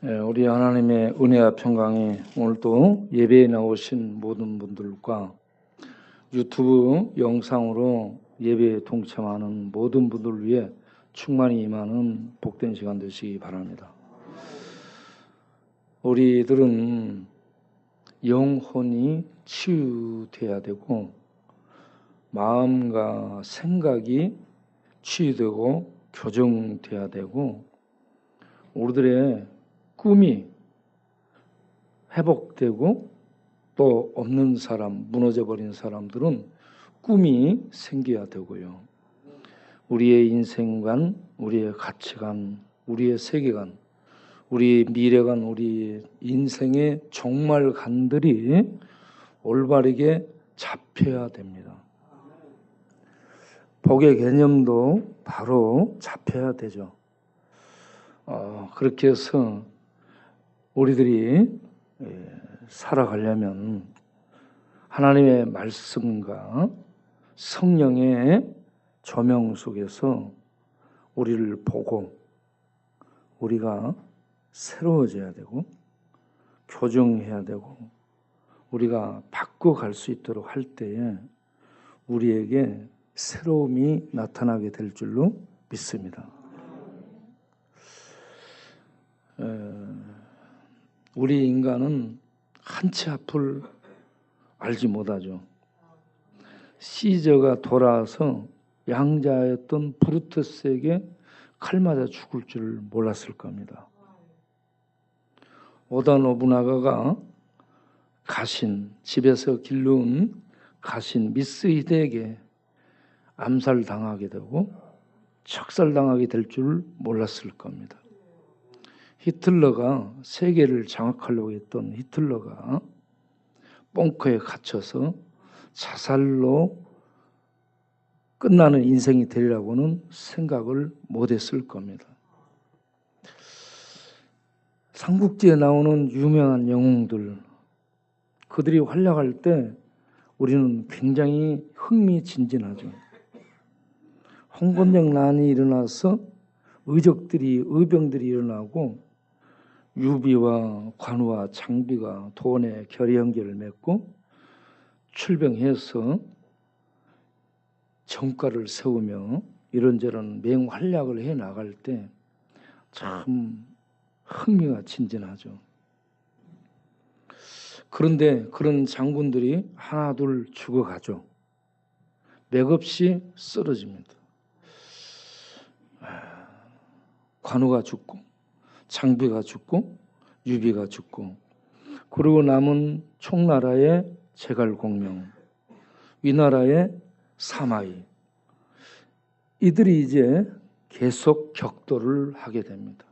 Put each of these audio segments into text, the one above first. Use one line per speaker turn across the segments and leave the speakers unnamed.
우리 하나님의 은혜와 평강이 오늘도 예배에 나오신 모든 분들과 유튜브 영상으로 예배에 동참하는 모든 분들을 위해 충만히 임하는 복된 시간 되시기 바랍니다. 우리들은 영혼이 치유돼야 되고 마음과 생각이 치유되고 교정돼야 되고 우리들의 꿈이 회복되고 또 없는 사람, 무너져버린 사람들은 꿈이 생겨야 되고요. 우리의 인생관, 우리의 가치관, 우리의 세계관, 우리의 미래관, 우리 인생의 종말관들이 올바르게 잡혀야 됩니다. 복의 개념도 바로 잡혀야 되죠. 그렇게 해서 우리들이 살아가려면 하나님의 말씀과 성령의 조명 속에서 우리를 보고 우리가 새로워져야 되고 교정해야 되고 우리가 바꿔갈 수 있도록 할 때에 우리에게 새로움이 나타나게 될 줄로 믿습니다. 우리 인간은 한치 앞을 알지 못하죠. 시저가 돌아와서 양자였던 브루투스에게 칼 맞아 죽을 줄 몰랐을 겁니다. 오다 노부나가가 집에서 길러온 가신 미스 히데에게 암살당하게 되고 척살당하게 될 줄 몰랐을 겁니다. 히틀러가 세계를 장악하려고 했던 히틀러가 벙커에 갇혀서 자살로 끝나는 인생이 되리라고는 생각을 못했을 겁니다. 삼국지에 나오는 유명한 영웅들, 그들이 활약할 때 우리는 굉장히 흥미진진하죠. 홍건영난이 일어나서 의병들이 일어나고 유비와 관우와 장비가 도원의 결의형제를 맺고 출병해서 정가를 세우며 이런저런 맹활약을 해 나갈 때 참 흥미가 진진하죠. 그런데 그런 장군들이 하나둘 죽어가죠. 맥없이 쓰러집니다. 관우가 죽고 장비가 죽고 유비가 죽고 그리고 남은 총나라의 제갈공명, 위나라의 사마이, 이들이 이제 계속 격돌을 하게 됩니다.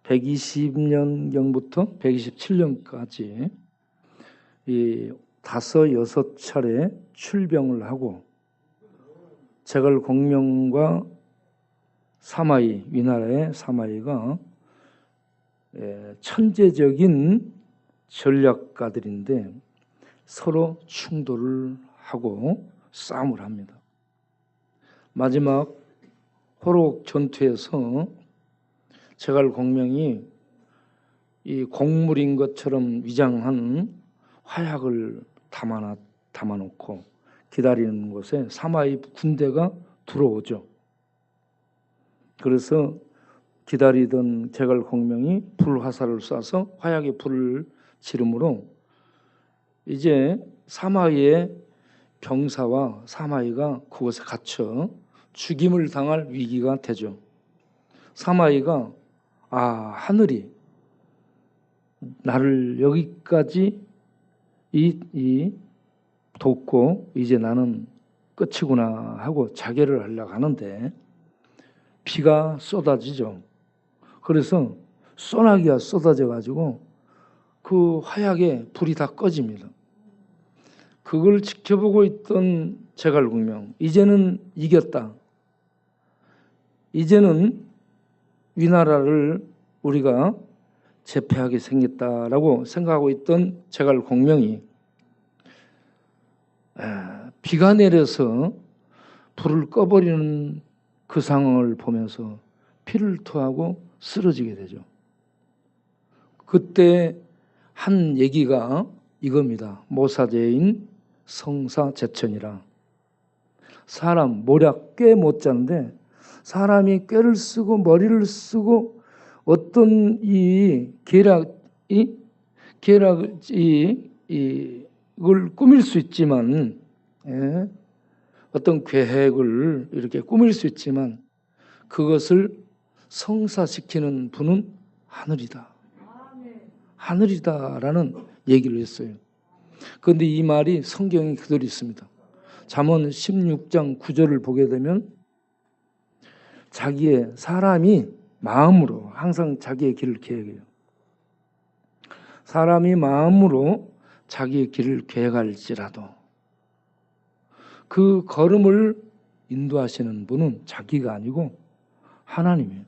120년경부터 127년까지 이 5-6차례 출병을 하고 제갈공명과 사마이, 위나라의 사마이가 천재적인 전략가들인데 서로 충돌을 하고 싸움을 합니다. 마지막 호록 전투에서 제갈공명이 이 곡물인 것처럼 위장한 화약을 담아놓고 기다리는 곳에 사마이 군대가 들어오죠. 그래서 기다리던 제갈공명이 불화살을 쏴서 화약에 불을 지름으로 이제 사마이의 병사와 사마이가 그곳에 갇혀 죽임을 당할 위기가 되죠. 사마이가 하늘이 나를 여기까지 돕고 이제 나는 끝이구나 하고 자결을 하려고 하는데 비가 쏟아지죠. 그래서 소나기가 쏟아져 가지고 그 화약에 불이 다 꺼집니다. 그걸 지켜보고 있던 제갈공명, 이제는 이겼다. 이제는 위나라를 우리가 제패하게 생겼다라고 생각하고 있던 제갈공명이 비가 내려서 불을 꺼버리는 그 상황을 보면서 피를 토하고 쓰러지게 되죠. 그때 한 얘기가 이겁니다. 모사제인 성사제천이라. 사람 모략 꽤 못 자는데 사람이 꾀를 쓰고 머리를 쓰고 어떤 이 계략이 이걸 꾸밀 수 있지만, 예? 어떤 계획을 이렇게 꾸밀 수 있지만 그것을 성사시키는 분은 하늘이다. 하늘이다라는 얘기를 했어요. 그런데 이 말이 성경에 그대로 있습니다. 잠언 16장 9절을 보게 되면 사람이 마음으로 항상 자기의 길을 계획해요. 사람이 마음으로 자기의 길을 계획할지라도 그 걸음을 인도하시는 분은 자기가 아니고 하나님이에요.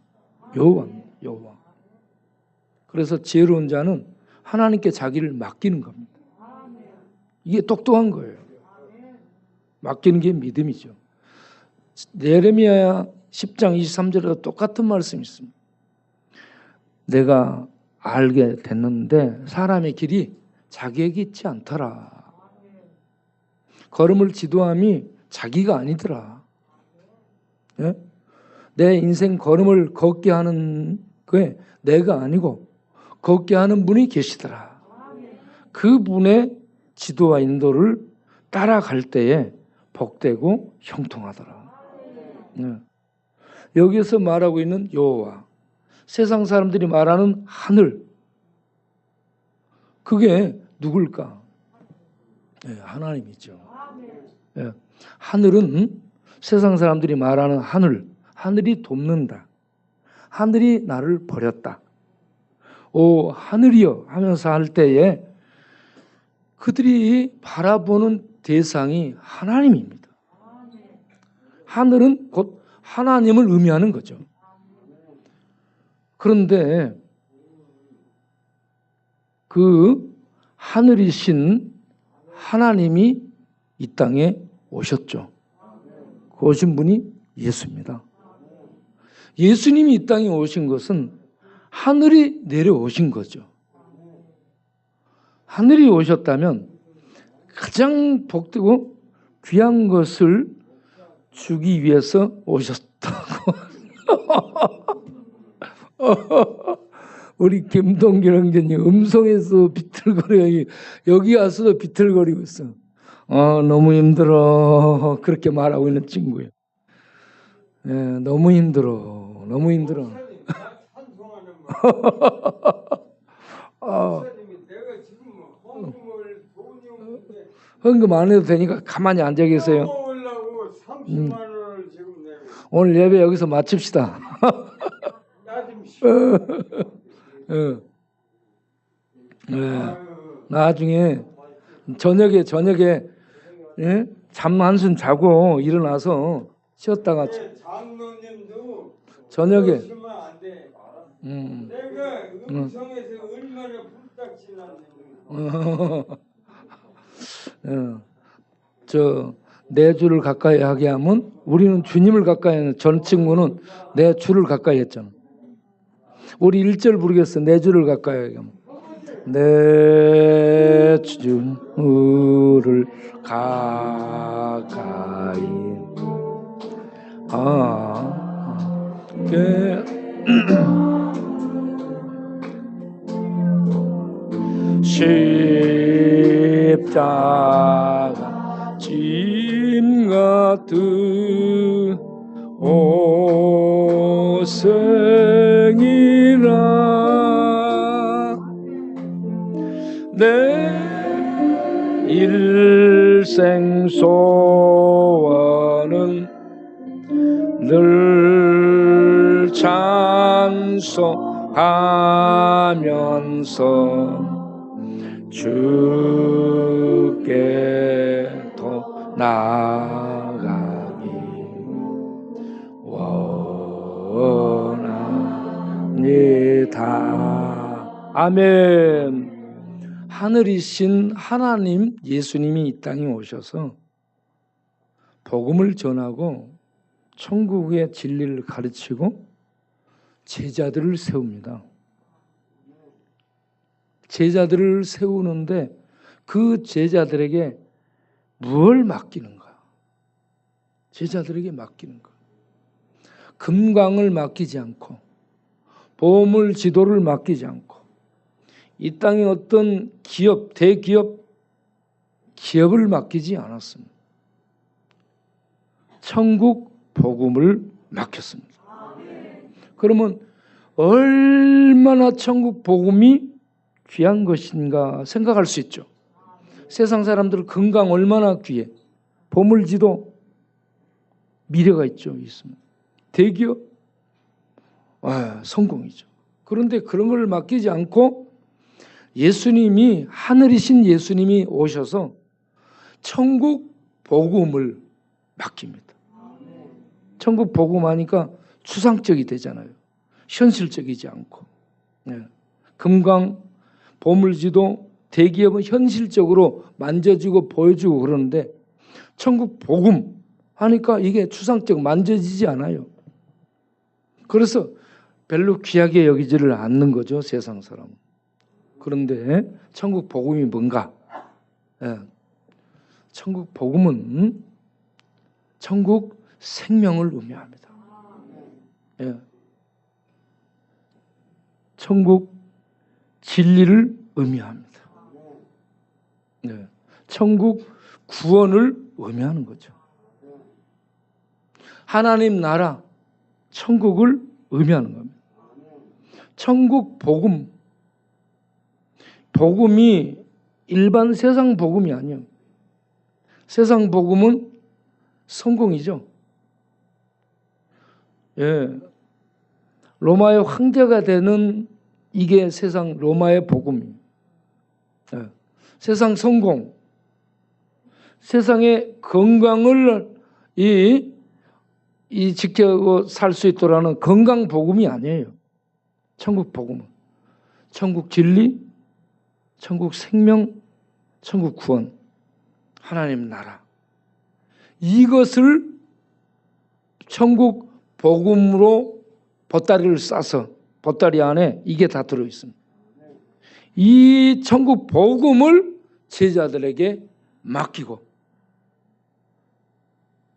여호와. 그래서 지혜로운 자는 하나님께 자기를 맡기는 겁니다. 이게 똑똑한 거예요. 맡기는 게 믿음이죠. 예레미야 10장 23절에도 똑같은 말씀이 있습니다. 내가 알게 됐는데 사람의 길이 자기에게 있지 않더라. 걸음을 지도함이 자기가 아니더라. 예? 내 인생 걸음을 걷게 하는 게 내가 아니고 걷게 하는 분이 계시더라. 그분의 지도와 인도를 따라갈 때에 복되고 형통하더라. 예. 여기서 말하고 있는 여호와, 세상 사람들이 말하는 하늘, 그게 누굴까? 예, 하나님이죠. 예, 하늘은 세상 사람들이 말하는 하늘이 돕는다. 하늘이 나를 버렸다. 오 하늘이여 하면서 할 때에 그들이 바라보는 대상이 하나님입니다. 하늘은 곧 하나님을 의미하는 거죠. 그런데 그 하늘이신 하나님이 이 땅에 오셨죠. 그 오신 분이 예수입니다. 예수님이 이 땅에 오신 것은 하늘이 내려오신 거죠. 하늘이 오셨다면 가장 복되고 귀한 것을 주기 위해서 오셨다고. 우리 김동길 형제님 음성에서 비틀거려 여기 와서도 비틀거리고 있어. 너무 힘들어. 그렇게 말하고 있는 친구예요. 예, 너무 힘들어. 헌금 안 해도 되니까 가만히 앉아 계세요. 오늘 예배 여기서 마칩시다. 나중에 저녁에 예? 잠 한숨 자고 일어나서 쉬었다가 장로님도 저녁에 내가 음성에서 얼마나 부탁지났는지 내 주를 가까이 하게 하면 우리는 주님을 가까이 하는 전 친구는 내 주를 가까이 했잖아. 우리 1절 부르겠어. 내 주를 가까이 하게 하면 내 주를 가까이 십자가 짐 같은 오승이라 내 일생 소원은 늘 찬송하면서 주께 더 나아가기 원합니다. 아멘. 하늘이신 하나님 예수님이 이 땅에 오셔서 복음을 전하고 천국의 진리를 가르치고 제자들을 세웁니다. 제자들을 세우는데 그 제자들에게 뭘 맡기는가? 제자들에게 맡기는 것. 금강을 맡기지 않고 보물 지도를 맡기지 않고 이 땅의 어떤 기업, 대기업, 기업을 맡기지 않았습니다. 천국 복음을 맡겼습니다. 그러면 얼마나 천국 복음이 귀한 것인가 생각할 수 있죠. 세상 사람들 건강 얼마나 귀해. 보물지도 미래가 있습니다. 대기업 성공이죠. 그런데 그런 걸 맡기지 않고 예수님이 하늘이신 예수님이 오셔서 천국 복음을 맡깁니다. 천국 복음 하니까 추상적이 되잖아요. 현실적이지 않고. 금강, 보물지도, 대기업은 현실적으로 만져지고 보여주고 그러는데 천국 복음 하니까 이게 추상적 만져지지 않아요. 그래서 별로 귀하게 여기지를 않는 거죠, 세상 사람은. 그런데 천국 복음이 뭔가? 천국 복음은 천국 생명을 의미합니다. 천국 진리를 의미합니다. 천국 구원을 의미하는 거죠. 하나님 나라, 천국을 의미하는 겁니다. 천국 복음, 복음이 일반 세상 복음이 아니에요. 세상 복음은 성공이죠. 로마의 황제가 되는 이게 세상 로마의 복음이에요. 세상 성공, 세상의 건강을 지켜 살 수 있도록하는 건강 복음이 아니에요. 천국 복음은 천국 진리, 천국 생명, 천국 구원, 하나님 나라, 이것을 천국 복음으로 보따리를 싸서 보따리 안에 이게 다 들어있습니다. 이 천국 복음을 제자들에게 맡기고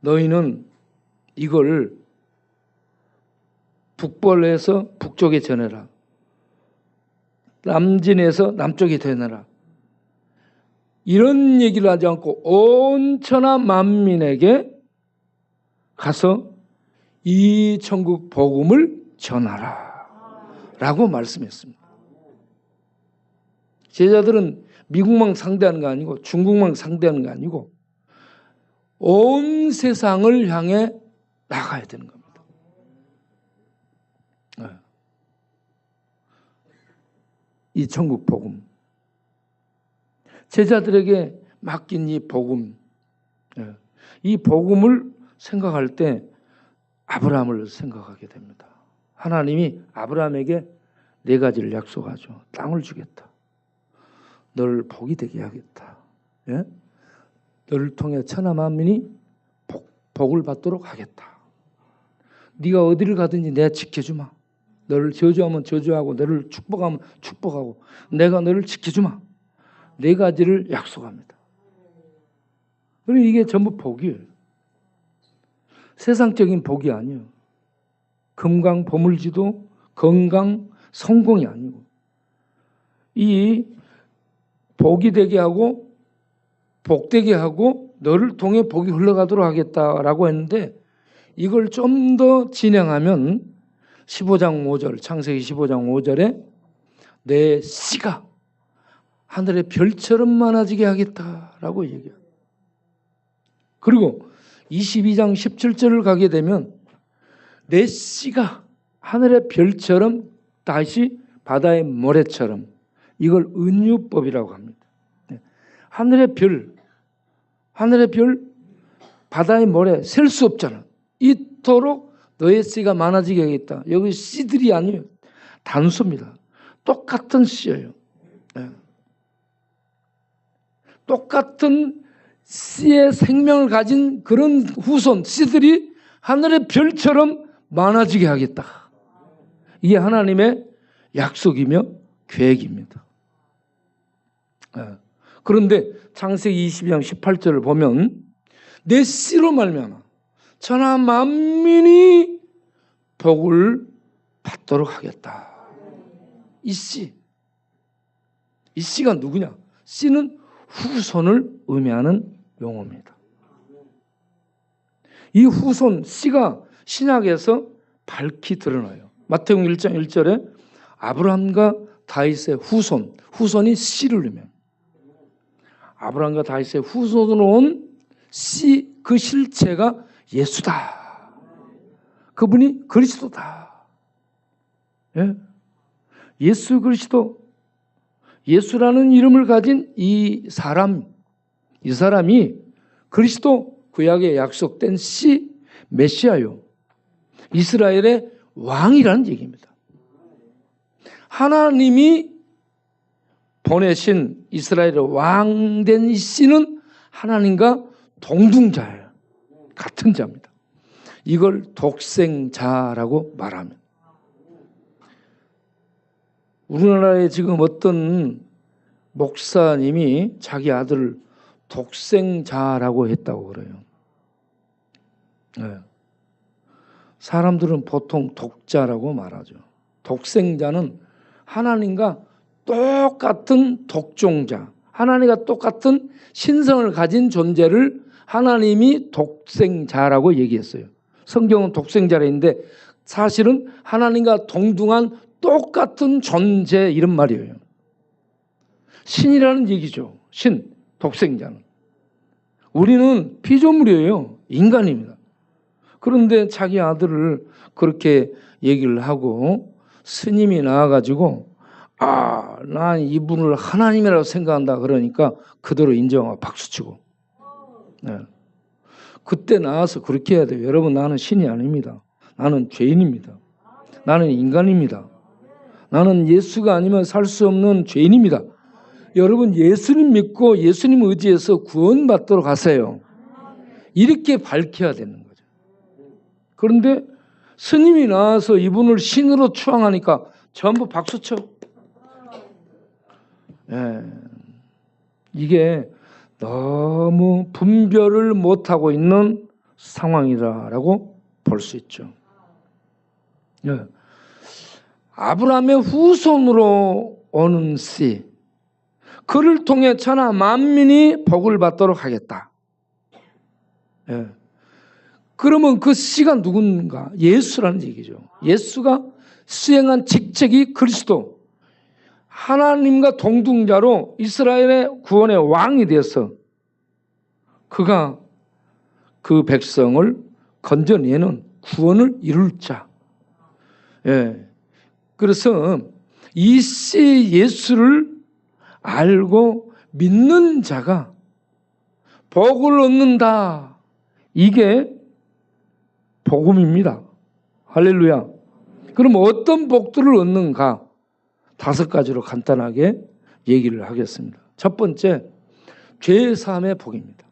너희는 이걸 북벌에서 북쪽에 전해라. 남진에서 남쪽에 전해라. 이런 얘기를 하지 않고 온 천하 만민에게 가서 이 천국 복음을 전하라 라고 말씀했습니다. 제자들은 미국만 상대하는 거 아니고 중국만 상대하는 거 아니고 온 세상을 향해 나가야 되는 겁니다. 이 천국 복음, 제자들에게 맡긴 이 복음, 이 복음을 생각할 때 아브라함을 생각하게 됩니다. 하나님이 아브라함에게 4가지를 약속하죠. 땅을 주겠다. 너를 복이 되게 하겠다. 너를 통해 천하 만민이 복을 받도록 하겠다. 네가 어디를 가든지 내가 지켜주마. 너를 저주하면 저주하고 너를 축복하면 축복하고 내가 너를 지켜주마. 4가지를 약속합니다. 그리고 이게 전부 복이에요. 세상적인 복이 아니에요. 금강, 보물지도, 건강, 성공이 아니고 이 복이 되게 하고 복되게 하고 너를 통해 복이 흘러가도록 하겠다라고 했는데 이걸 좀 더 진행하면 15장 5절, 창세기 15장 5절에 내 씨가 하늘의 별처럼 많아지게 하겠다라고 얘기해요. 그리고 22장 17절을 가게 되면 내 씨가 하늘의 별처럼 다시 바다의 모래처럼, 이걸 은유법이라고 합니다. 하늘의 별, 바다의 모래 셀 수 없잖아. 이토록 너의 씨가 많아지게 하겠다. 여기 씨들이 아니에요. 단수입니다. 똑같은 씨예요. 똑같은 씨의 생명을 가진 그런 후손, 씨들이 하늘의 별처럼 많아지게 하겠다. 이게 하나님의 약속이며 계획입니다. 그런데 창세기 22장 18절을 보면 내 씨로 말미암아 천하 만민이 복을 받도록 하겠다. 이 씨가 누구냐? 씨는 후손을 의미하는 용어입니다. 이 후손 씨가 신약에서 밝히 드러나요. 마태복음 1장 1절에 아브라함과 다윗의 후손이 씨를 의미합니다. 아브라함과 다윗의 후손으로 온 씨, 그 실체가 예수다. 그분이 그리스도다. 예? 예수 그리스도, 예수라는 이름을 가진 이 사람이 그리스도, 구약에 약속된 씨, 메시아요. 이스라엘의 왕이라는 얘기입니다. 하나님이 보내신 이스라엘의 왕된 이 씨는 하나님과 동등자예요. 같은 자입니다. 이걸 독생자라고 말하면, 우리나라에 지금 어떤 목사님이 자기 아들을 독생자라고 했다고 그래요. 네. 사람들은 보통 독자라고 말하죠. 독생자는 하나님과 똑같은 독종자, 하나님과 똑같은 신성을 가진 존재를 하나님이 독생자라고 얘기했어요. 성경은 독생자라 했는데 사실은 하나님과 동등한 똑같은 존재 이런 말이에요. 신이라는 얘기죠. 신, 독생자는. 우리는 피조물이에요. 인간입니다. 그런데 자기 아들을 그렇게 얘기를 하고 스님이 나와가지고 난 이분을 하나님이라고 생각한다 그러니까 그대로 인정하고 박수치고. 네. 그때 나와서 그렇게 해야 돼요. 여러분, 나는 신이 아닙니다. 나는 죄인입니다. 나는 인간입니다. 나는 예수가 아니면 살 수 없는 죄인입니다. 여러분, 예수님 믿고 예수님 의지해서 구원받도록 하세요. 이렇게 밝혀야 되는 거죠. 그런데 스님이 나와서 이분을 신으로 추앙하니까 전부 박수쳐. 이게 너무 분별을 못하고 있는 상황이라고 볼 수 있죠. 아브라함의 후손으로 오는 씨, 그를 통해 천하 만민이 복을 받도록 하겠다. 그러면 그 씨가 누군가? 예수라는 얘기죠. 예수가 수행한 직책이 그리스도, 하나님과 동등자로 이스라엘의 구원의 왕이 되어서 그가 그 백성을 건져내는 구원을 이룰 자. 그래서 이 씨 예수를 알고 믿는 자가 복을 얻는다. 이게 복음입니다. 할렐루야. 그럼 어떤 복들을 얻는가? 5가지로 간단하게 얘기를 하겠습니다. 첫 번째, 죄사함의 복입니다.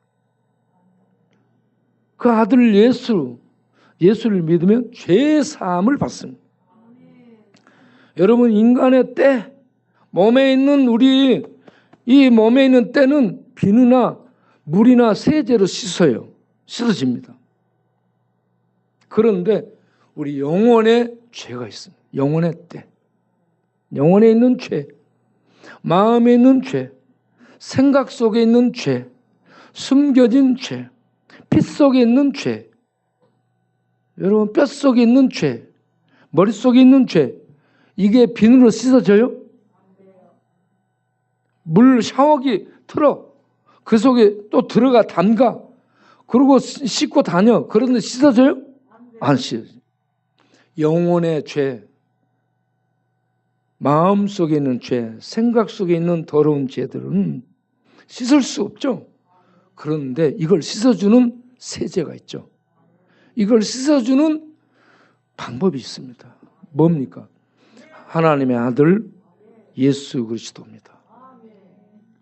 그 아들 예수를 믿으면 죄사함을 받습니다. 여러분, 인간의 때, 몸에 있는 이 몸에 있는 때는 비누나 물이나 세제로 씻어집니다. 그런데 우리 영혼의 죄가 있습니다. 영혼의 때, 영혼에 있는 죄, 마음에 있는 죄, 생각 속에 있는 죄, 숨겨진 죄, 피 속에 있는 죄, 여러분 뼛속에 있는 죄, 머릿속에 있는 죄, 이게 비누로 씻어져요? 물 샤워기 틀어, 그 속에 또 들어가 담가, 그리고 씻고 다녀. 그런데 씻어져요? 안 씻어져요. 영혼의 죄, 마음속에 있는 죄, 생각 속에 있는 더러운 죄들은 씻을 수 없죠. 그런데 이걸 씻어주는 세제가 있죠. 이걸 씻어주는 방법이 있습니다. 뭡니까? 하나님의 아들 예수 그리스도입니다.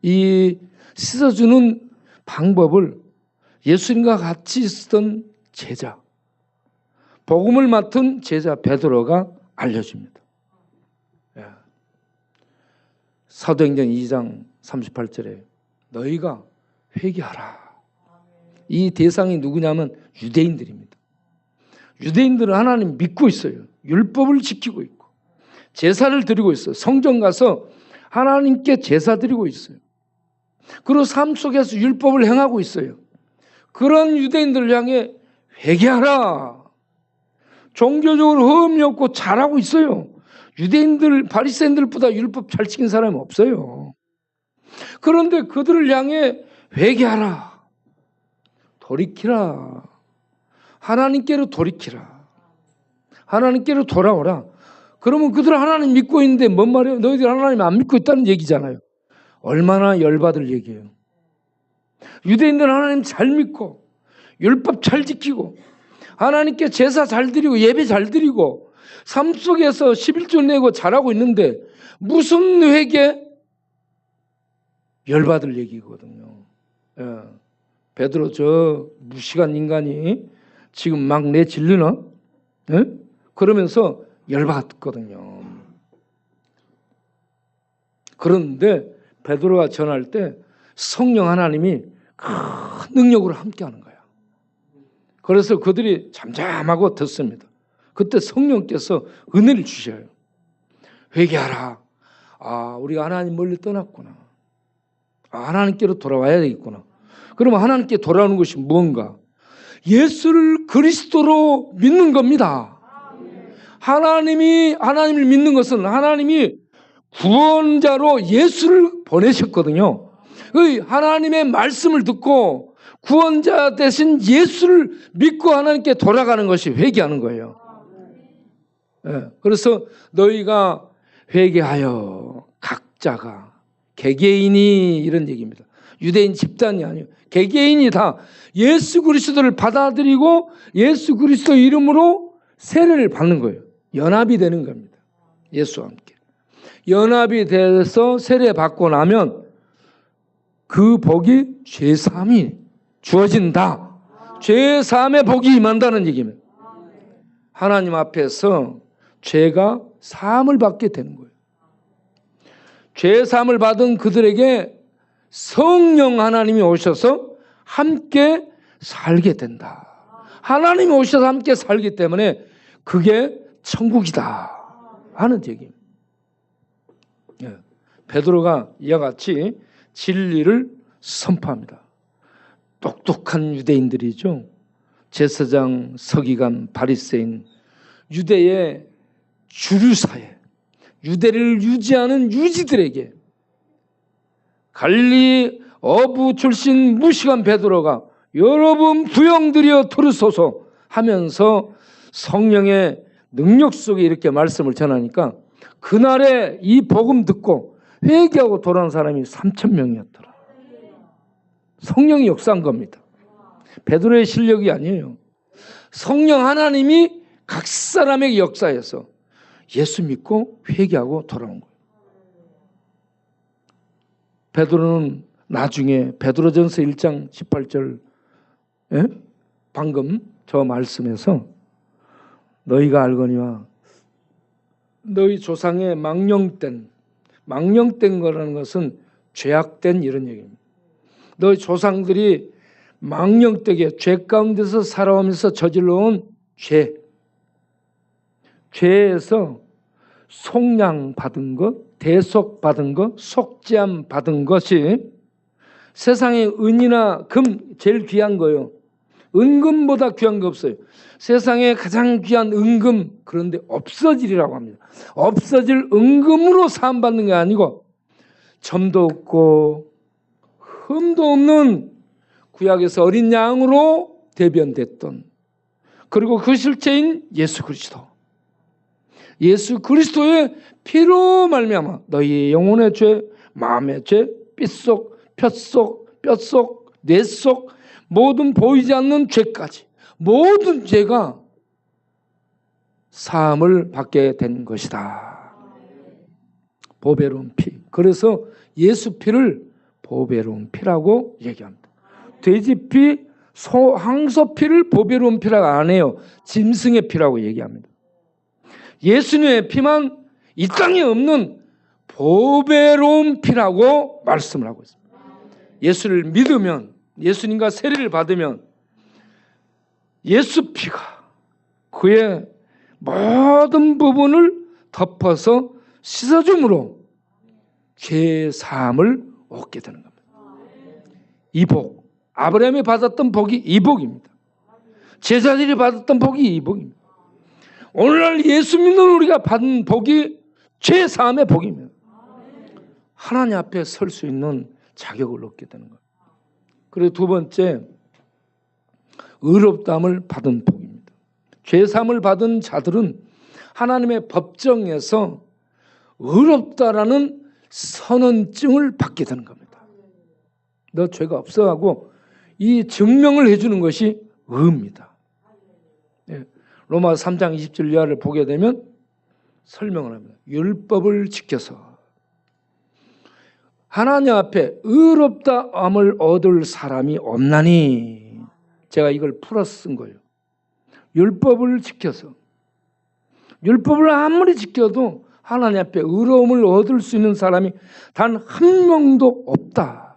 이 씻어주는 방법을 예수님과 같이 있었던 제자, 복음을 맡은 제자 베드로가 알려줍니다. 사도행전 2장 38절에 너희가 회개하라. 이 대상이 누구냐면 유대인들입니다. 유대인들은 하나님 믿고 있어요. 율법을 지키고 있고 제사를 드리고 있어요. 성전 가서 하나님께 제사 드리고 있어요. 그리고 삶 속에서 율법을 행하고 있어요. 그런 유대인들을 향해 회개하라. 종교적으로 흠이 없고 잘하고 있어요. 유대인들, 바리새인들보다 율법 잘 지킨 사람이 없어요. 그런데 그들을 향해 회개하라. 돌이키라. 하나님께로 돌이키라. 하나님께로 돌아오라. 그러면 그들은 하나님 믿고 있는데 뭔 말이에요? 너희들 하나님 안 믿고 있다는 얘기잖아요. 얼마나 열받을 얘기예요. 유대인들은 하나님 잘 믿고 율법 잘 지키고 하나님께 제사 잘 드리고 예배 잘 드리고 삶 속에서 11조 내고 잘하고 있는데 무슨 회개? 열받을 얘기거든요. 예. 베드로 저 무식한 인간이 지금 막 내 질르나? 예? 그러면서 열받거든요. 그런데 베드로가 전할 때 성령 하나님이 큰 능력으로 함께하는 거야. 그래서 그들이 잠잠하고 듣습니다. 그때 성령께서 은혜를 주셔요. 회개하라. 아, 우리가 하나님 멀리 떠났구나. 아, 하나님께로 돌아와야 되겠구나. 그러면 하나님께 돌아오는 것이 무언가? 예수를 그리스도로 믿는 겁니다. 하나님을 믿는 것은 하나님이 구원자로 예수를 보내셨거든요. 하나님의 말씀을 듣고 구원자 대신 예수를 믿고 하나님께 돌아가는 것이 회개하는 거예요. 그래서 너희가 회개하여 각자가 개개인이 이런 얘기입니다. 유대인 집단이 아니에요. 개개인이 다 예수 그리스도를 받아들이고 예수 그리스도 이름으로 세례를 받는 거예요. 연합이 되는 겁니다. 예수와 함께. 연합이 돼서 세례 받고 나면 그 복이 죄사함이 주어진다. 죄사함의 복이 임한다는 얘기입니다. 하나님 앞에서 죄가 사함을 받게 되는 거예요. 죄사함을 받은 그들에게 성령 하나님이 오셔서 함께 살게 된다. 하나님이 오셔서 함께 살기 때문에 그게 천국이다 하는 얘기입니다. 베드로가 이와 같이 진리를 선포합니다. 똑똑한 유대인들이죠. 제사장, 서기관, 바리새인, 유대의 주류사회, 유대를 유지하는 유지들에게 갈릴리 어부 출신 무식한 베드로가 여러분 부형들이여 들으소서 하면서 성령의 능력 속에 이렇게 말씀을 전하니까 그날에 이 복음 듣고 회개하고 돌아온 사람이 3,000명이었더라. 성령이 역사한 겁니다. 베드로의 실력이 아니에요. 성령 하나님이 각 사람에게 역사해서 예수 믿고 회개하고 돌아온 거예요. 베드로는 나중에 베드로전서 1장 18절 방금 저 말씀에서 너희가 알거니와 너희 조상의 망령된 거라는 것은 죄악된 이런 얘기입니다. 너희 조상들이 망령되게 죄 가운데서 살아오면서 저질러온 죄에서 속량 받은 것, 대속 받은 것, 속죄함 받은 것이 세상의 은이나 금 제일 귀한 거예요. 은금보다 귀한 거 없어요. 세상에 가장 귀한 은금, 그런데 없어지리라고 합니다. 없어질 은금으로 사함받는 게 아니고 점도 없고 흠도 없는 구약에서 어린 양으로 대변됐던, 그리고 그 실체인 예수 그리스도, 예수 그리스도의 피로 말미암아 너희의 영혼의 죄, 마음의 죄, 삐속, 뼛속, 뼛속, 뇌속 모든 보이지 않는 죄까지 모든 죄가 사함을 받게 된 것이다. 보배로운 피. 그래서 예수 피를 보배로운 피라고 얘기합니다. 돼지 피, 황소 피를 보배로운 피라고 안 해요. 짐승의 피라고 얘기합니다. 예수님의 피만 이 땅에 없는 보배로운 피라고 말씀을 하고 있습니다. 예수를 믿으면, 예수님과 세례를 받으면 예수 피가 그의 모든 부분을 덮어서 씻어줌으로 죄 사함을 얻게 되는 겁니다. 이 복, 아브라함이 받았던 복이 이 복입니다. 제자들이 받았던 복이 이 복입니다. 오늘날 예수 믿는 우리가 받은 복이 죄 사함의 복입니다. 하나님 앞에 설 수 있는 자격을 얻게 되는 거예요. 그리고 두 번째, 의롭다함을 받은 복입니다. 죄 사함을 받은 자들은 하나님의 법정에서 의롭다라는 선언증을 받게 되는 겁니다. 너 죄가 없어 하고 이 증명을 해주는 것이 의입니다. 로마서 3장 20절 이하를 보게 되면 설명을 합니다. 율법을 지켜서 하나님 앞에 의롭다함을 얻을 사람이 없나니, 제가 이걸 풀어서 쓴 거예요. 율법을 지켜서, 율법을 아무리 지켜도 하나님 앞에 의로움을 얻을 수 있는 사람이 단 한 명도 없다.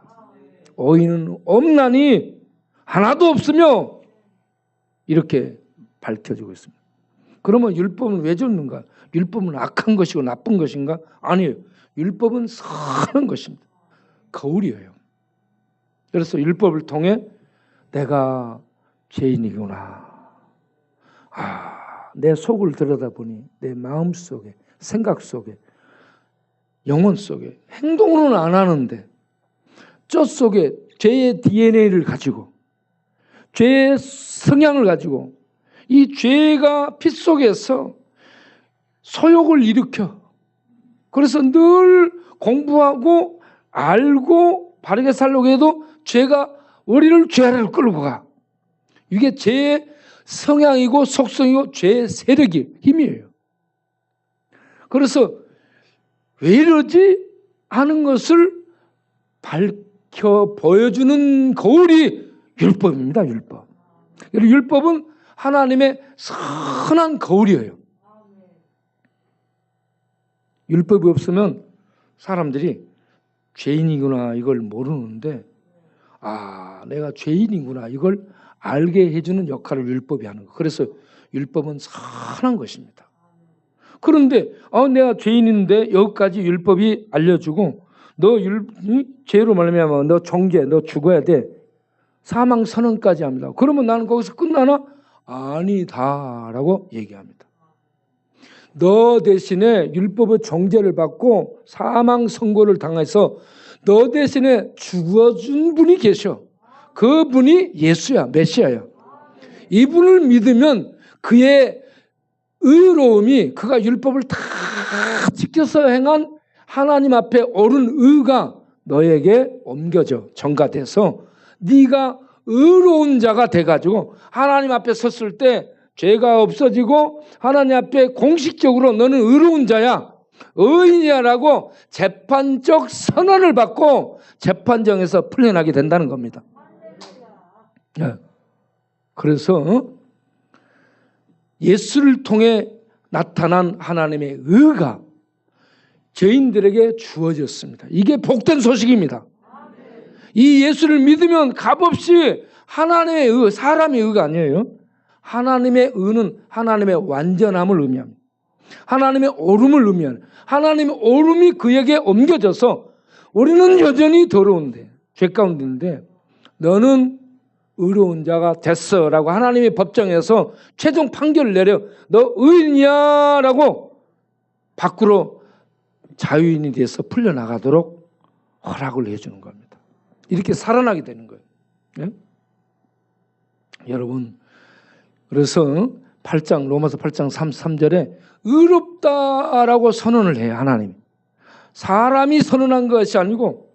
어이는 없나니 하나도 없으며, 이렇게 밝혀지고 있습니다. 그러면 율법은 왜 줬는가? 율법은 악한 것이고 나쁜 것인가? 아니에요. 율법은 선한 것입니다. 거울이에요. 그래서 율법을 통해 내가 죄인이구나, 내 속을 들여다보니 내 마음 속에, 생각 속에, 영혼 속에, 행동으로는 안 하는데 저 속에 죄의 DNA를 가지고, 죄의 성향을 가지고, 이 죄가 피 속에서 소욕을 일으켜. 그래서 늘 공부하고 알고 바르게 살려고 해도 죄가 우리를 죄를 끌고 가. 이게 죄의 성향이고 속성이고 죄의 세력이, 힘이에요. 그래서 왜 이러지 하는 것을 밝혀 보여주는 거울이 율법입니다. 율법. 율법은 하나님의 선한 거울이에요. 율법이 없으면 사람들이 죄인이구나 이걸 모르는데, 내가 죄인이구나 이걸 알게 해주는 역할을 율법이 하는 거예요. 그래서 율법은 선한 것입니다. 그런데 내가 죄인인데 여기까지 율법이 알려주고, 너 죄로 말미암아 너 정죄, 너 죽어야 돼, 사망 선언까지 합니다. 그러면 나는 거기서 끝나나? 아니다라고 얘기합니다. 너 대신에 율법의 정죄를 받고 사망 선고를 당해서 너 대신에 죽어준 분이 계셔. 그분이 예수야, 메시아야. 이분을 믿으면 그의 의로움이, 그가 율법을 다 지켜서 행한 하나님 앞에 옳은 의가 너에게 옮겨져, 전가돼서 네가 의로운 자가 돼가지고 하나님 앞에 섰을 때 죄가 없어지고 하나님 앞에 공식적으로 너는 의로운 자야, 의인이야라고 재판적 선언을 받고 재판정에서 풀려나게 된다는 겁니다. 그래서 예수를 통해 나타난 하나님의 의가 죄인들에게 주어졌습니다. 이게 복된 소식입니다. 이 예수를 믿으면 값없이 하나님의 의, 사람의 의가 아니에요. 하나님의 의는 하나님의 완전함을 의미합니다. 하나님의 옳음을 의미합니다. 하나님의 옳음이 그에게 옮겨져서 우리는 여전히 더러운데, 죄 가운데 있는데 너는 의로운 자가 됐어 라고 하나님의 법정에서 최종 판결을 내려 너 의인이야 라고 밖으로 자유인이 돼서 풀려나가도록 허락을 해주는 겁니다. 이렇게 살아나게 되는 거예요. 네? 여러분, 그래서 로마서 8장 33절에 의롭다라고 선언을 해요. 하나님, 사람이 선언한 것이 아니고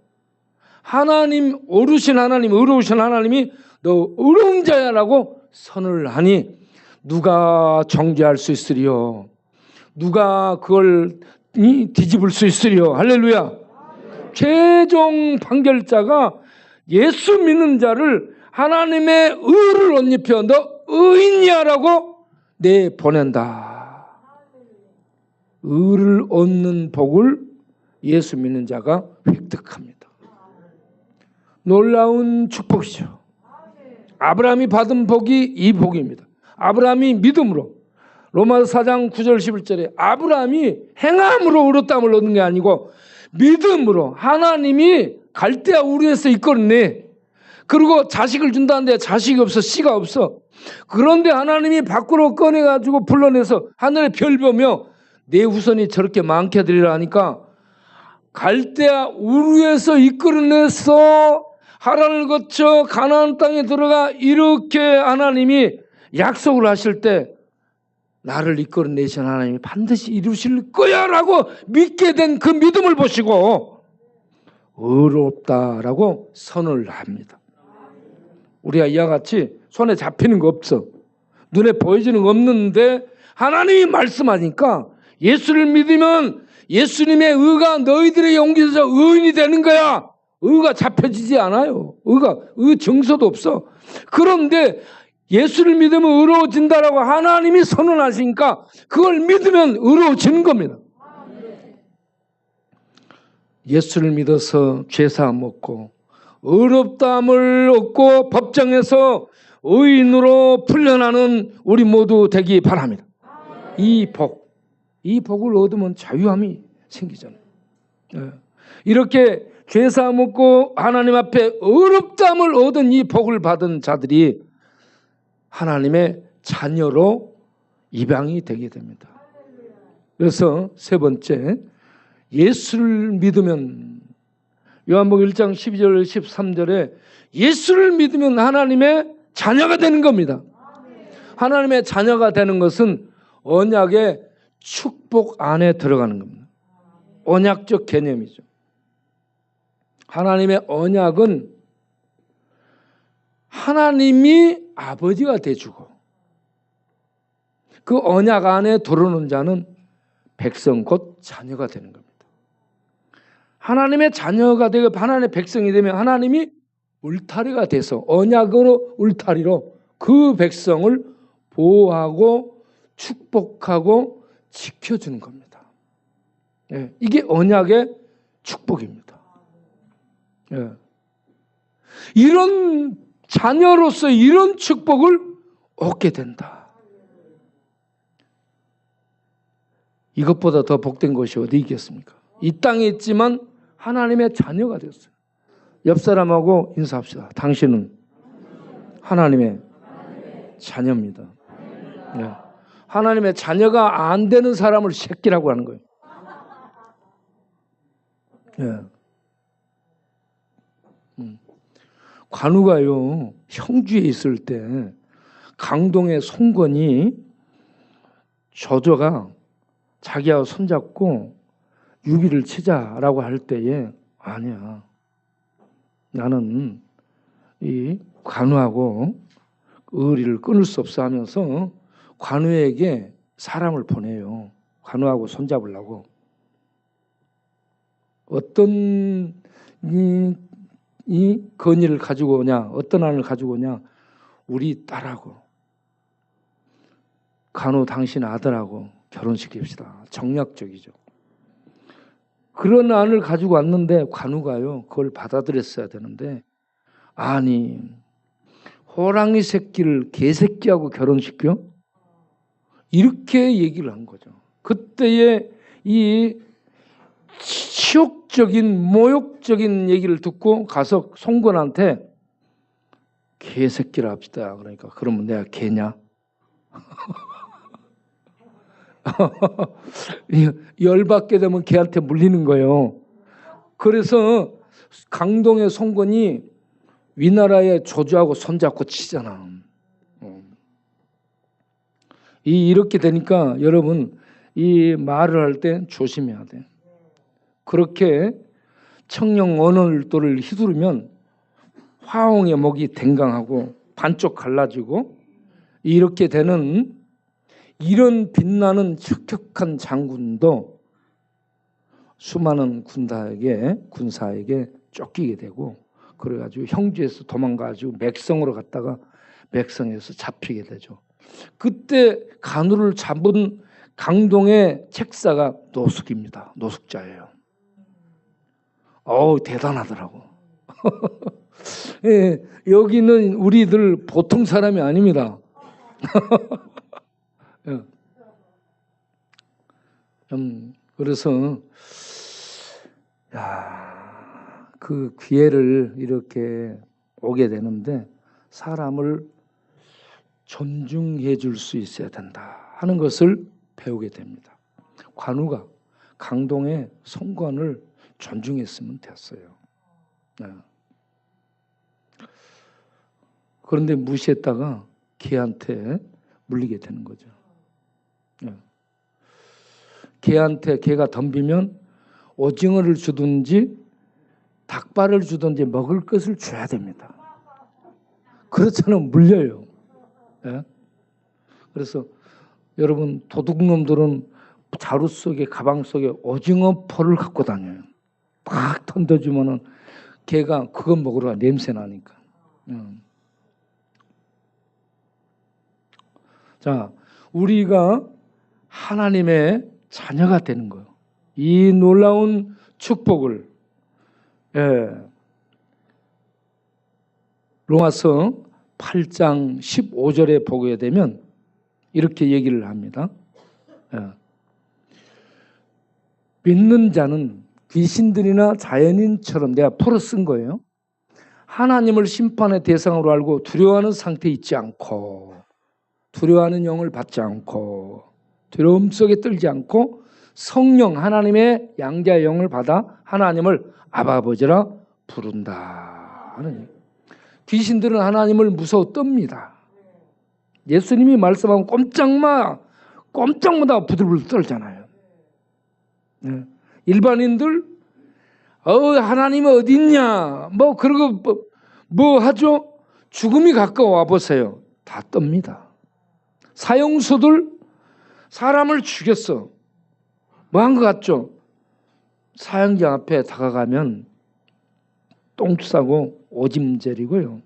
하나님, 옳으신 하나님, 의로우신 하나님이 너 의로운 자야라고 선언을 하니 누가 정죄할 수 있으리요? 누가 그걸 뒤집을 수 있으리요? 할렐루야. 최종 판결자가 예수 믿는 자를 하나님의 의를 옷 입혀 너 의인이야라고 내보낸다. 의를 얻는 복을 예수 믿는 자가 획득합니다. 놀라운 축복이죠. 아브라함이 받은 복이 이 복입니다. 아브라함이 믿음으로, 로마서 4장 9절 11절에 아브라함이 행함으로 의롭다함을 얻는 게 아니고 믿음으로 하나님이 갈대아 우르에서 이끌었네. 그리고 자식을 준다는데 자식이 없어, 씨가 없어. 그런데 하나님이 밖으로 꺼내가지고 불러내서 하늘의 별 보며 내 후손이 저렇게 많게 되리라 하니까 갈대아 우르에서 이끌어내서 하란을 거쳐 가나안 땅에 들어가 이렇게 하나님이 약속을 하실 때 나를 이끌어내신 하나님이 반드시 이루실 거야 라고 믿게 된 그 믿음을 보시고 의롭다라고 선을 합니다. 우리가 이와 같이 손에 잡히는 거 없어. 눈에 보여지는 거 없는데 하나님이 말씀하니까 예수를 믿으면 예수님의 의가 너희들의 용기에서 의인이 되는 거야. 의가 잡혀지지 않아요. 의 정서도 없어. 그런데 예수를 믿으면 의로워진다라고 하나님이 선언하시니까 그걸 믿으면 의로워지는 겁니다. 예수를 믿어서 죄사함 얻고 의롭다함을 얻고 법정에서 의인으로 풀려나는 우리 모두 되기 바랍니다. 이 복을 얻으면 자유함이 생기잖아요. 이렇게 죄사함 얻고 하나님 앞에 의롭다함을 얻은 이 복을 받은 자들이 하나님의 자녀로 입양이 되게 됩니다. 그래서 세 번째, 예수를 믿으면 요한복음 1장 12절 13절에 예수를 믿으면 하나님의 자녀가 되는 겁니다. 하나님의 자녀가 되는 것은 언약의 축복 안에 들어가는 겁니다. 언약적 개념이죠. 하나님의 언약은 하나님이 아버지가 돼주고 그 언약 안에 들어오는 자는 백성 곧 자녀가 되는 겁니다. 하나님의 자녀가 되고 하나님의 백성이 되면 하나님이 울타리가 돼서 언약으로 울타리로 그 백성을 보호하고 축복하고 지켜주는 겁니다. 이게 언약의 축복입니다. 이런 자녀로서 이런 축복을 얻게 된다. 이것보다 더 복된 것이 어디 있겠습니까? 이 땅에 있지만 하나님의 자녀가 됐어요. 옆 사람하고 인사합시다. 당신은 하나님의 자녀입니다. 하나님의 자녀가 안 되는 사람을 새끼라고 하는 거예요. 관우가요, 형주에 있을 때 강동의 송건이 저조가 자기하고 손잡고 유비를 치자라고 할 때에 아니야. 나는 이 관우하고 의리를 끊을 수 없어 하면서 관우에게 사람을 보내요. 관우하고 손잡으려고. 어떤 이 건의를 가지고 오냐, 어떤 안을 가지고 오냐, 우리 딸하고 관우 당신 아들하고 결혼시킵시다. 정략적이죠. 그런 안을 가지고 왔는데 관우가요, 그걸 받아들였어야 되는데 아니, 호랑이 새끼를 개새끼하고 결혼시켜? 이렇게 얘기를 한 거죠. 그때의 이 치욕적인 모욕적인 얘기를 듣고 가서 송건한테 개새끼라 합시다. 그러니까 그러면 내가 개냐? 열받게 되면 개한테 물리는 거예요. 그래서 강동의 송건이 위나라의 조주하고 손잡고 치잖아. 이렇게 되니까 여러분 이 말을 할 때 조심해야 돼. 그렇게 청령 언어를 휘두르면 화홍의 목이 댕강하고 반쪽 갈라지고 이렇게 되는 이런 빛나는 혁혁한 장군도 수많은 군사에게 쫓기게 되고 그래가지고 형주에서 도망가가지고 맥성으로 갔다가 맥성에서 잡히게 되죠. 그때 간우를 잡은 강동의 책사가 노숙입니다. 노숙자예요. 대단하더라고. 예, 여기는 우리들 보통 사람이 아닙니다. 예. 그래서 그 기회를 이렇게 오게 되는데 사람을 존중해 줄 수 있어야 된다 하는 것을 배우게 됩니다. 관우가 강동의 성관을 존중했으면 됐어요. 그런데 무시했다가 개한테 물리게 되는 거죠. 개한테 개가 덤비면 오징어를 주든지 닭발을 주든지 먹을 것을 줘야 됩니다. 그렇잖아요. 물려요. 그래서 여러분 도둑놈들은 자루 속에 가방 속에 오징어 포를 갖고 다녀요. 딱 던져주면은 개가 그거 먹으러 냄새 나니까. 자, 우리가 하나님의 자녀가 되는 거예요. 이 놀라운 축복을 로마서 8장 15절에 보게 되면 이렇게 얘기를 합니다. 믿는 자는 귀신들이나 자연인처럼 내가 풀어 쓴 거예요. 하나님을 심판의 대상으로 알고 두려워하는 상태에 있지 않고 두려워하는 영을 받지 않고 두려움 속에 떨지 않고 성령 하나님의 양자의 영을 받아 하나님을 아바 아버지라 부른다 하는 얘기. 귀신들은 하나님을 무서워 떱니다. 예수님이 말씀하면 꼼짝마다 부들부들 떨잖아요. 일반인들 하나님이 어디 있냐 그러고 뭐 하죠? 죽음이 가까워 와 보세요. 다 떱니다. 사형수들 사람을 죽였어. 뭐 한 것 같죠? 사형장 앞에 다가가면 똥 싸고 오줌 재리고요.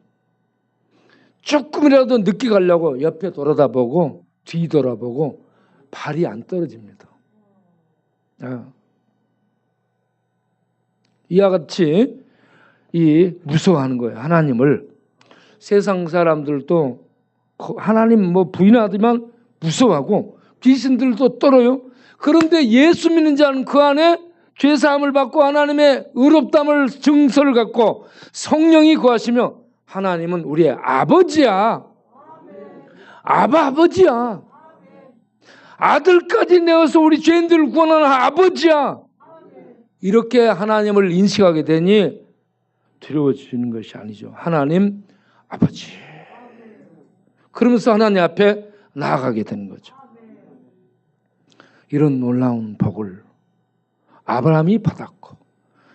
조금이라도 늦게 가려고 옆에 돌아다보고 뒤돌아보고 발이 안 떨어집니다. 이와 같이 무서워하는 거예요. 하나님을. 세상 사람들도 하나님 부인하지만 무서워하고 귀신들도 떨어요. 그런데 예수 믿는 자는 그 안에 죄사함을 받고 하나님의 의롭다함을 증서를 갖고 성령이 거하시며 하나님은 우리의 아버지야. 아바 아버지야. 아들까지 내어서 우리 죄인들을 구원하는 아버지야. 이렇게 하나님을 인식하게 되니 두려워지는 것이 아니죠. 하나님 아버지. 그러면서 하나님 앞에 나아가게 되는 거죠. 이런 놀라운 복을 아브라함이 받았고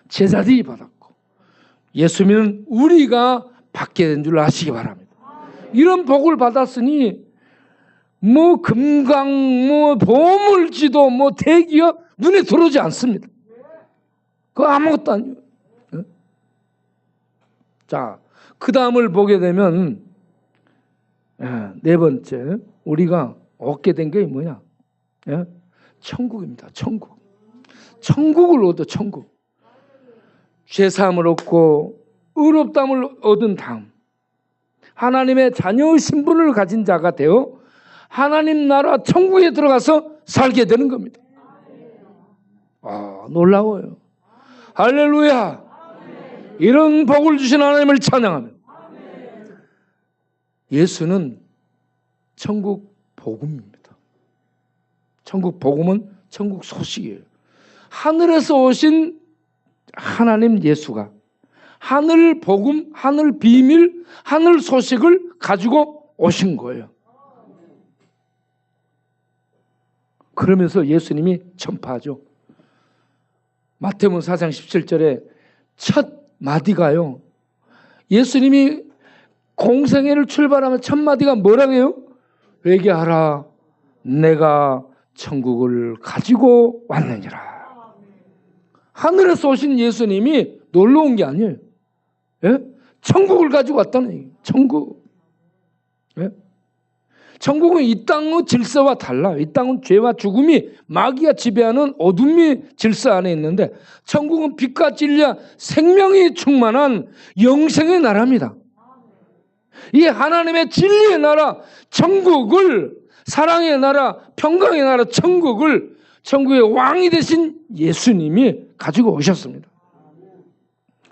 제자들이 받았고 예수 믿는 우리가 받게 된 줄 아시기 바랍니다. 이런 복을 받았으니 금강 보물지도 대기업 눈에 들어오지 않습니다. 그거 아무것도 아니에요. 자, 그 다음을 보게 되면 네 번째 우리가 얻게 된 게 뭐냐? 천국입니다. 천국. 천국을 얻어. 천국. 죄사함을 얻고 의롭다함을 얻은 다음 하나님의 자녀의 신분을 가진 자가 되어 하나님 나라 천국에 들어가서 살게 되는 겁니다. 놀라워요. 할렐루야. 이런 복을 주신 하나님을 찬양하며 예수는 천국 복음입니다. 천국 복음은 천국 소식이에요. 하늘에서 오신 하나님 예수가 하늘 복음, 하늘 비밀, 하늘 소식을 가지고 오신 거예요. 그러면서 예수님이 전파하죠. 마태복음 4장 17절에 첫 마디가요. 예수님이 공생애를 출발하면 첫 마디가 뭐라고 해요? 회개하라. 내가 천국을 가지고 왔느니라. 하늘에서 오신 예수님이 놀러 온 게 아니에요. 예? 천국을 가지고 왔다는 얘기예요. 천국. 예? 천국은 이 땅의 질서와 달라요. 이 땅은 죄와 죽음이 마귀가 지배하는 어둠의 질서 안에 있는데 천국은 빛과 진리와 생명이 충만한 영생의 나라입니다. 이 하나님의 진리의 나라 천국을, 사랑의 나라, 평강의 나라 천국을 천국의 왕이 되신 예수님이 가지고 오셨습니다.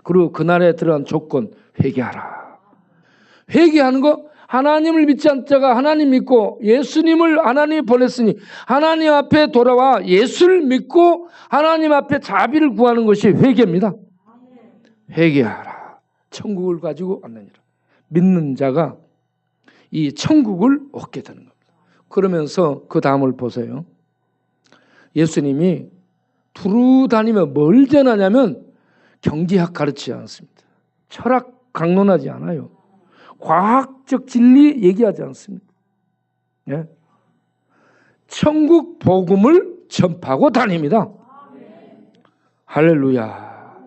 그리고 그 나라에 들어간 조건, 회개하라. 회개하는 거, 하나님을 믿지 않는 자가 하나님 믿고 예수님을 하나님이 보냈으니 하나님 앞에 돌아와 예수를 믿고 하나님 앞에 자비를 구하는 것이 회개입니다. 회개하라. 천국을 가지고 왔느니라. 믿는 자가 이 천국을 얻게 되는 겁니다. 그러면서 그 다음을 보세요. 예수님이 두루 다니며 뭘 전하냐면 경제학 가르치지 않습니다. 철학 강론하지 않아요. 과학적 진리 얘기하지 않습니다. 예? 천국 복음을 전파하고 다닙니다. 할렐루야.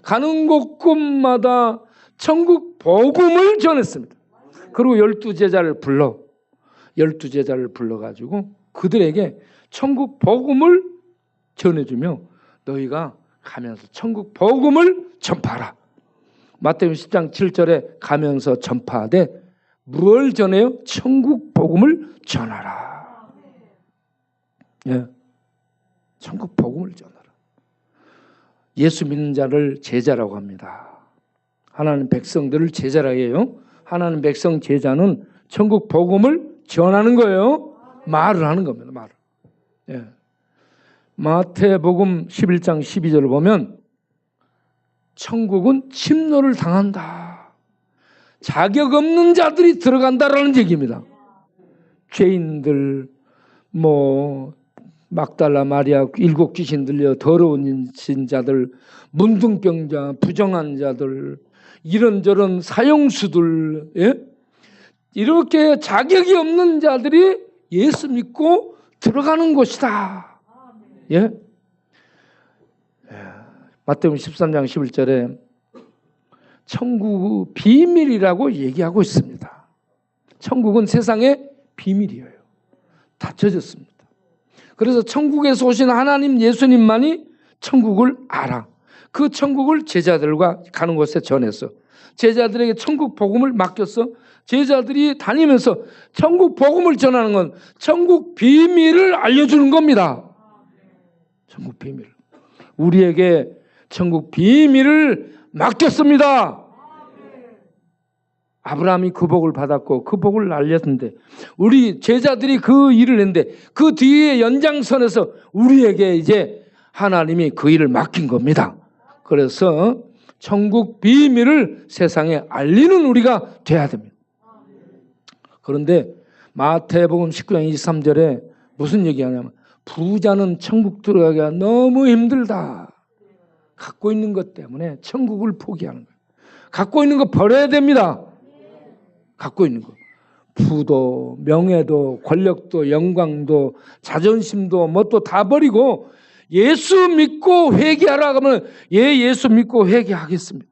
가는 곳곳마다 천국 복음을 전했습니다. 그리고 12제자를 불러가지고 그들에게 천국 복음을 전해주며 너희가 가면서 천국 복음을 전파하라. 마태복음 10장 7절에 가면서 전파하되 뭘 전해요? 천국 복음을 전하라. 예. 천국 복음을 전하라. 예수 믿는 자를 제자라고 합니다. 하나님 백성들을 제자라고 해요. 하나님 백성 제자는 천국 복음을 전하는 거예요. 말을 하는 겁니다. 말을. 예. 마태복음 11장 12절을 보면 천국은 침노를 당한다. 자격 없는 자들이 들어간다라는 얘기입니다. 죄인들, 막달라 마리아 7 귀신 들려 더러운 자들, 문둥병자, 부정한 자들, 이런저런 사형수들, 예? 이렇게 자격이 없는 자들이 예수 믿고 들어가는 곳이다. 예? 마태복음 13장 11절에 천국 비밀이라고 얘기하고 있습니다. 천국은 세상의 비밀이에요. 닫혀졌습니다. 그래서 천국에서 오신 하나님 예수님만이 천국을 알아. 그 천국을 제자들과 가는 곳에 전했어. 제자들에게 천국 복음을 맡겼어. 제자들이 다니면서 천국 복음을 전하는 건 천국 비밀을 알려주는 겁니다. 천국 비밀. 우리에게 천국 비밀을 맡겼습니다. 아브라함이 그 복을 받았고 그 복을 알렸는데 우리 제자들이 그 일을 했는데 그 뒤에 연장선에서 우리에게 이제 하나님이 그 일을 맡긴 겁니다. 그래서 천국 비밀을 세상에 알리는 우리가 돼야 됩니다. 그런데 마태복음 19장 23절에 무슨 얘기하냐면 부자는 천국 들어가기가 너무 힘들다. 갖고 있는 것 때문에 천국을 포기하는 거예요. 갖고 있는 거 버려야 됩니다. 갖고 있는 거. 부도, 명예도, 권력도, 영광도, 자존심도 또 다 버리고 예수 믿고 회개하라 하면 예수 믿고 회개하겠습니다.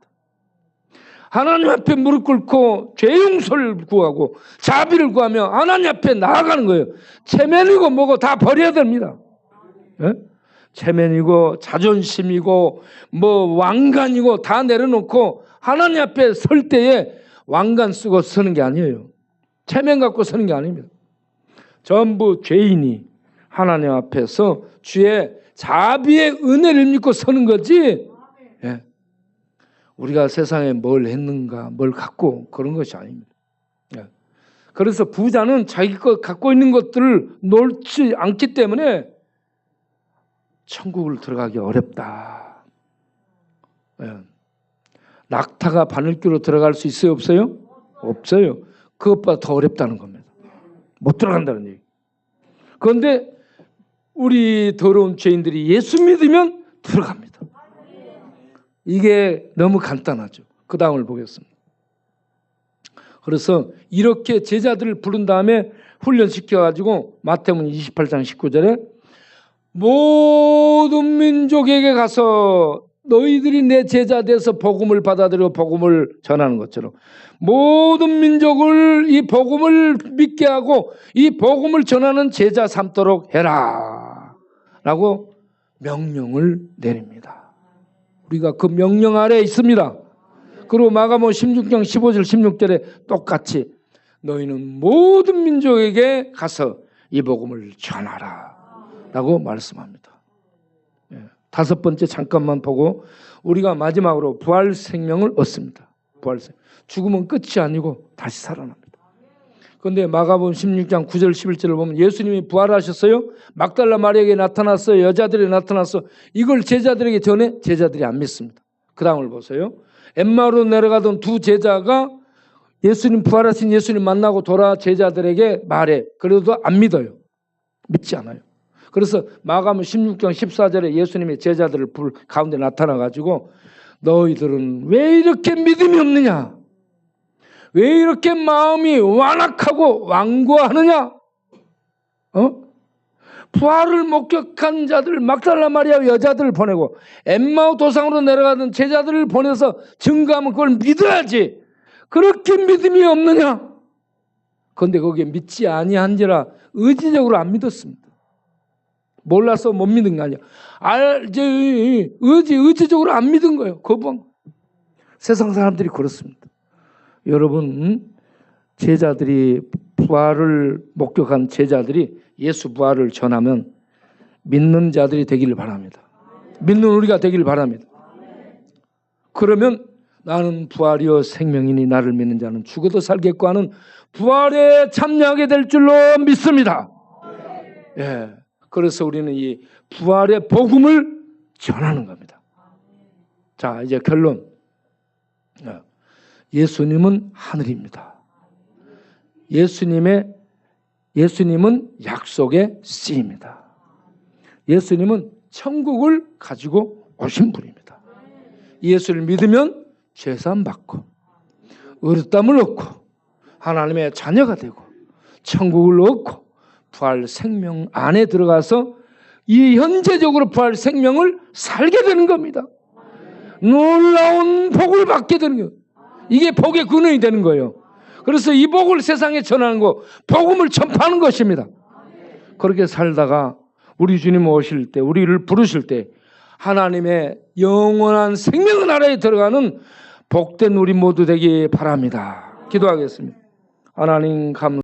하나님 앞에 무릎 꿇고 죄 용서를 구하고 자비를 구하며 하나님 앞에 나아가는 거예요. 체면이고 뭐고 다 버려야 됩니다. 예? 체면이고 자존심이고 왕관이고 다 내려놓고 하나님 앞에 설 때에 왕관 쓰고 서는 게 아니에요. 체면 갖고 서는 게 아닙니다. 전부 죄인이 하나님 앞에서 주의 자비의 은혜를 믿고 서는 거지. 예. 우리가 세상에 뭘 했는가, 뭘 갖고 그런 것이 아닙니다. 예. 그래서 부자는 자기 것 갖고 있는 것들을 놓지 않기 때문에 천국을 들어가기 어렵다. 예. 낙타가 바늘귀로 들어갈 수 있어요, 없어요? 없어요. 그것보다 더 어렵다는 겁니다. 못 들어간다는 얘기. 그런데 우리 더러운 죄인들이 예수 믿으면 들어갑니다. 이게 너무 간단하죠. 그 다음을 보겠습니다. 그래서 이렇게 제자들을 부른 다음에 훈련시켜가지고 마태복음 28장 19절에 모든 민족에게 가서 너희들이 내 제자 돼서 복음을 받아들여 복음을 전하는 것처럼 모든 민족을 이 복음을 믿게 하고 이 복음을 전하는 제자 삼도록 해라 라고 명령을 내립니다. 우리가 그 명령 아래에 있습니다. 그리고 마가복음 16장 15절 16절에 똑같이 너희는 모든 민족에게 가서 이 복음을 전하라 라고 말씀합니다. 다섯 번째 잠깐만 보고 우리가 마지막으로 부활 생명을 얻습니다. 부활 생명. 죽음은 끝이 아니고 다시 살아납니다. 그런데 마가복음 16장 9절 11절을 보면 예수님이 부활하셨어요. 막달라 마리아에게 나타났어요. 여자들이 나타났어. 이걸 제자들에게 전해 제자들이 안 믿습니다. 그 다음을 보세요. 엠마오로 내려가던 두 제자가 예수님 부활하신 예수님 만나고 돌아 제자들에게 말해. 그래도 안 믿어요. 믿지 않아요. 그래서 마가복음 16장 14절에 예수님이 제자들을 불 가운데 나타나가지고 너희들은 왜 이렇게 믿음이 없느냐? 왜 이렇게 마음이 완악하고 완고하느냐? 부활을 목격한 자들 막달라 마리아 여자들을 보내고 엠마오 도상으로 내려가던 제자들을 보내서 증거하면 그걸 믿어야지. 그렇게 믿음이 없느냐? 그런데 거기에 믿지 아니한지라 의지적으로 안 믿었습니다. 몰라서 못 믿은 게 아니야. 의지적으로 안 믿은 거예요. 거부한. 세상 사람들이 그렇습니다. 여러분, 제자들이 부활을 목격한 제자들이 예수 부활을 전하면 믿는 자들이 되기를 바랍니다. 믿는 우리가 되기를 바랍니다. 그러면 나는 부활이요 생명이니 나를 믿는 자는 죽어도 살겠고 하는 부활에 참여하게 될 줄로 믿습니다. 예. 그래서 우리는 이 부활의 복음을 전하는 겁니다. 자, 이제 결론. 예수님은 하늘입니다. 예수님은 약속의 씨입니다. 예수님은 천국을 가지고 오신 분입니다. 예수를 믿으면 죄사함 받고 의롭다함을 얻고 하나님의 자녀가 되고 천국을 얻고 부활 생명 안에 들어가서 이 현재적으로 부활 생명을 살게 되는 겁니다. 놀라운 복을 받게 되는 거예요. 이게 복의 근원이 되는 거예요. 그래서 이 복을 세상에 전하는 거, 복음을 전파하는 것입니다. 그렇게 살다가 우리 주님 오실 때, 우리를 부르실 때 하나님의 영원한 생명 나라에 들어가는 복된 우리 모두 되기 바랍니다. 기도하겠습니다. 하나님 감사합니다.